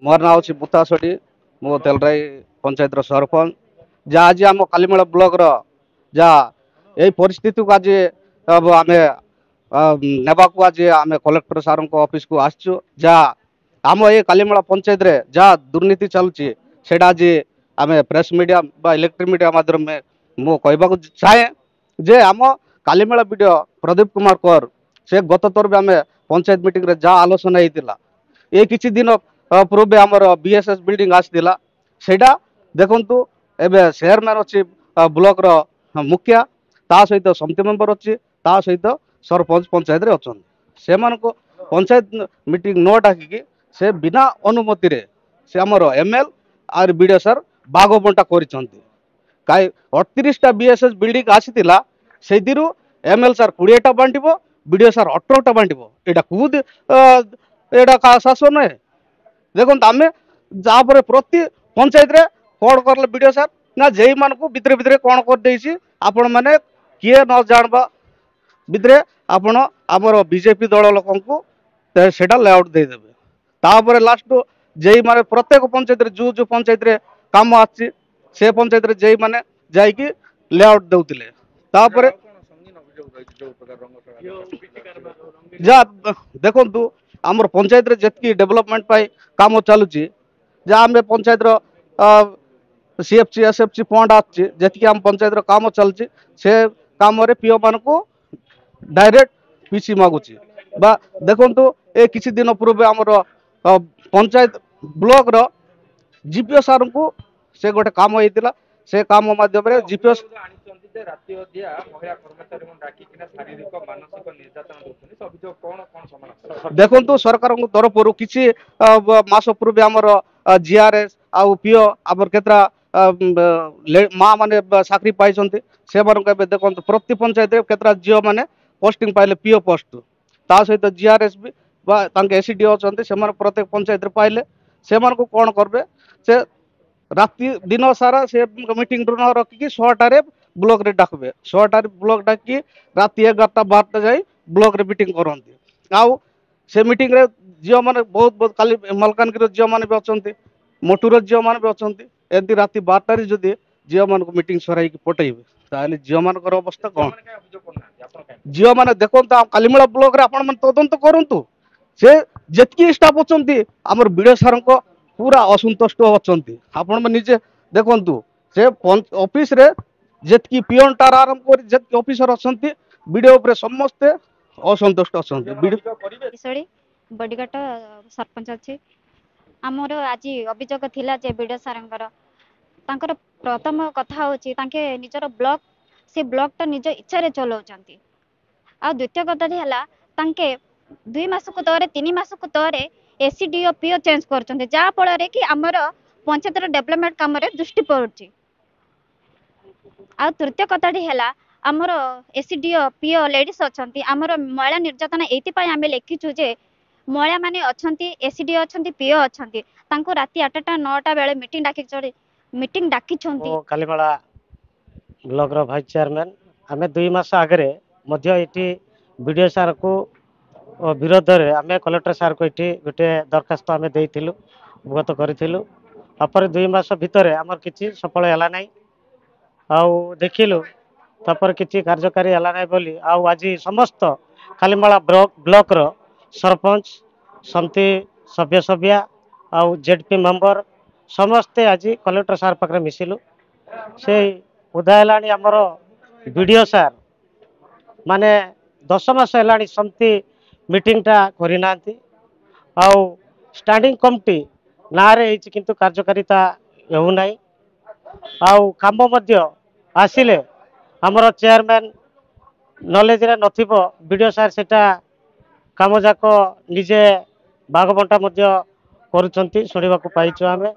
मोर ना हूँ बुतासोटी मो तेलराई पंचायत सरपंच जहाँ आज आम कालीमेला ब्लॉक रो जहाँ यही परिस्थिति को आज अब आम नेबा को आज आम कलेक्टर सार ऑफिस को आसचु जहाँ आम ये कालीमेला पंचायत रे जहाँ दुर्नीति चलुची सेटा आज आम प्रेस मीडिया बा इलेक्ट्रिक मीडिया माध्यम में मु कहबा चाहे जे आम कालीमेला वीडियो प्रदीप कुमार कर से गत थर भी आम पंचायत मीटिंग रे जहाँ आलोचना होता ये किसी दिन पूर्वे आमर बीएसएस बिल्डिंग आसाला सेटा देखु एवं चेयरमैन अच्छी ब्लॉक रो मुखिया ता सहित समिति मेंबर अच्छी ता सहित सरपंच पंचायत रे अच्छा से पंचायत मीटिंग न डाकिकी से बिना अनुमति रे से आमर एमएल आर बीडीओ सर बाघ बंटा कर कई 38टा बीएसएस बिल्डिंग आसीला से एमएल सर 20टा बांटब बीडीओ सर 18टा बांटब यहाँ कौद यहाँ शासन है देखो आम जहाँ प्रति पंचायत रे कौन कर बीडीओ सर ना जे मान भितर भितर कौन कर आपण मैंने किए न जानवा भितर आपण आमर बीजेपी दल लोक सेटा लेआउट देदेवे तापर लास्ट जे माने प्रत्येक पंचायत रे जो पंचायत रे काम आछि से पंचायत रे जे माने जाइकी लेआउट देउतिले तापर जा देखंतु आमर पंचायत रे जतकी डेवलपमेंट पाई काम चलुची जहाँ आम पंचायत रो सीएफसी एसएफसी फंड आछि जतकी आम पंचायत रो काम चलची से काम रे पीओ मान को डायरेक्ट पीसी मागुची बा देखंतु ए किछि दिन पूर्व आमर पंचायत ब्लॉक रो जीपीओ सार को से गोटे काम होइतिला से काम माध्यम रे जीपीओ देखो सरकार तरफ किसी मास पूर्व आमर जीआरएस आउ पीओ आमर केतरा माँ माने चाकरी पाई से देखो प्रति पंचायत केतरा झील मैंने पोस्टिंग पाइले पीओ पोस्ट ता सहित जीआरएस भी एसीडीओ अच्छा से प्रत्येक पंचायत पाइले से कौन करबे से राति दिन सारा से मीटिंग न रखिकी 6टारे ब्लॉक रे डाकबे 6टारे ब्लॉक डाकी राति 11टा 12टा जाई ब्लॉक रे मीटिंग करती आउ से मीटिंग रे झील मैंने बहुत बहुत खाली मलकानगिरी झील मैंने भी अच्छा मोटूर झील मैंने भी अच्छा एमती राति 12टारे जदि झील मान मीटिंग सराई पटेबे ताले झील मान अवस्था कौन झील मैंने देखो कालीमेला ब्लॉक रे आपण तदंत करूँ से जितकी स्टाफ अच्छा आमर बीडीओ सार पूरा असंतुष्ट अच्छा आपण निजे देखु से ऑफिस रे जितकी पियोन टार आरंभ कर जितकी ऑफिसर अच्छा बीडीओ उपरे समस्ते असंतुष्ट अच्छा बड़ीघाट सरपंच अच्छी आमर आज अभियोग थिला जे बीडीओ सारंकर तांकर प्रथम कथा होची तांके निजर ब्लॉक से ब्लॉक ता निज इच्छा रे चलाउचंती आ द्वितीय कथा हैला तांके 2 मास को तरे 3 मास को तरे एसीडीओ पीओ चेंज करचंते जा फल रे कि हमर पंचायत डेवलपमेंट काम रे दृष्टि पड़ुची आ तृतीय कथाटी हैला आमर एसीडीओ पीओ लेडीज अछंती आमर महिला निर्यातना एति पय आमे लेखिछु जे महिला माने अछंती एसीडीओ अछंती पीओ अछंती तांको राति 8टा 9टा बेले मीटिंग डाकी छंती कालीमेला ब्लॉक रो वाइस चेयरमैन आमे 2 मास आगरे मध्य एटी बीडीओ सार को विरोध रे आमे कलेक्टर सार को एटी गोटे दरखास्त आमे देइथिलु अवगत करिथिलु तापर 2 मास भितरे हमर किछि सफल हैला नै आउ देखिलु तापर किछि कार्यकारी हैला नै बोली आउ आज समस्त कालीमेला ब्लॉक रो सरपंच समिति सभ्य सभ्या आउ जेडपी मेंबर समस्ते आज कलेक्टर सार पाखरे मिसिलु से उदाहलानी आमर बीडीओ सार माने 10 मास हैलानी समिति मीटिंग टा करि नांती आउ स्टैंडिंग कमिटी नारे हिच किंतु कार्यकारिता हेउ नै आउ काम मध्य आसिले आमर चेयरमैन नॉलेज रे नथिबो बीडीओ सार सेटा काम जाक निजे बागबंटा मध्य करूछंती सुनिबा को पाइछु आमे।